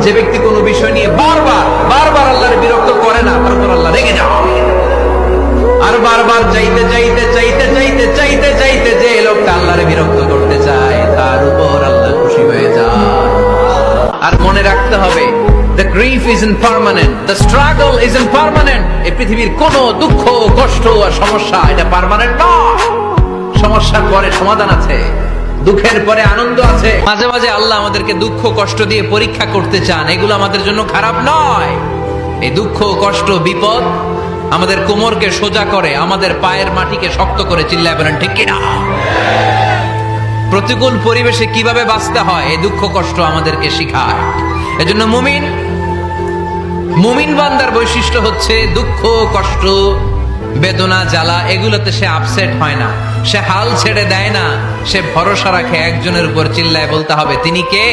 যে ব্যক্তি কোনো বিষয় নিয়ে বারবার বারবার আল্লাহর বিরক্ত করে না, তারপর আল্লাহ রেগে যান। আর বারবার চাইতে চাইতে চাইতে চাইতে চাইতে চাইতে যে লোকটা আল্লাহর বিরক্ত করতে চায় তার উপর আল্লাহ খুশি হয়ে যায়। আর মনে রাখতে হবে, the grief is impermanent, the struggle is impermanent. এই পৃথিবীর কোন দুঃখ, কষ্ট আর সমস্যা এটা পার্মানেন্ট নয়। সমস্যার পরে সমাধান আছে, দুঃখের পরে আনন্দ আছে। মাঝে মাঝে আল্লাহ আমাদেরকে দুঃখ কষ্ট দিয়ে পরীক্ষা করতে চান, এগুলো আমাদের জন্য খারাপ নয়। এই দুঃখ কষ্ট বিপদ আমাদের কোমরকে সোজা করে, আমাদের পায়ের মাটিকে শক্ত করে। চিল্লায় বলেন ঠিক কিনা? প্রতিকূল পরিবেশে কিভাবে বাঁচতে হয় এই দুঃখ কষ্ট আমাদেরকে শিখায়। এজন্য মুমিন বান্দার বৈশিষ্ট্য হচ্ছে দুঃখ কষ্ট বেদনা জ্বালা এগুলোতে সে আপসেট হয় না, সে হাল ছেড়ে দেয় না, সে ভরসা রাখে একজনের উপর। চিল্লায় বলতে হবে তিনি কে?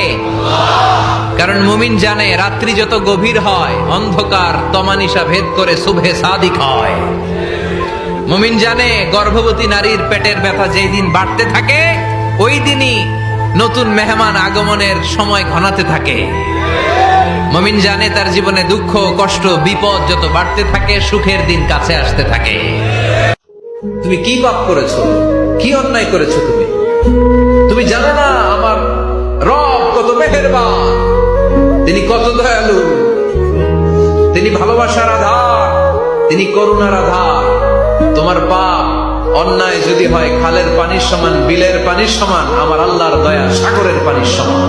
কারণ মুমিন জানে রাত্রি যত গভীর হয় অন্ধকার তমানিসা ভেদ করে সুবহে সাদিক হয়। মুমিন জানে গর্ভবতী নারীর পেটের ব্যথা যেই দিন বাড়তে থাকে ওই দিনই নতুন মেহমান আগমনের সময় ঘনাতে থাকে। মুমিন জানে তার জীবনে দুঃখ কষ্ট বিপদ যত বাড়তে থাকে সুখের দিন কাছে আসতে থাকে। তুমি কি পাপ করেছো, কি অন্যায় করেছো? তুমি জানো না আমার রব কত মেহেরবান, তিনি কত দয়ালু, তিনি ভালোবাসার আধার, তিনি করুণার আধার। তোমার পাপ অন্যায় যদি হয় খালের পানির সমান, বিলের পানির সমান, আমার আল্লাহর দয়া সাগরের পানির সমান।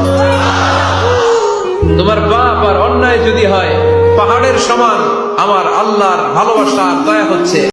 তোমার পাপ আর অন্যায় যদি হয় পাহাড়ের সমান, আমার আল্লাহর ভালোবাসা আর দয়া হচ্ছে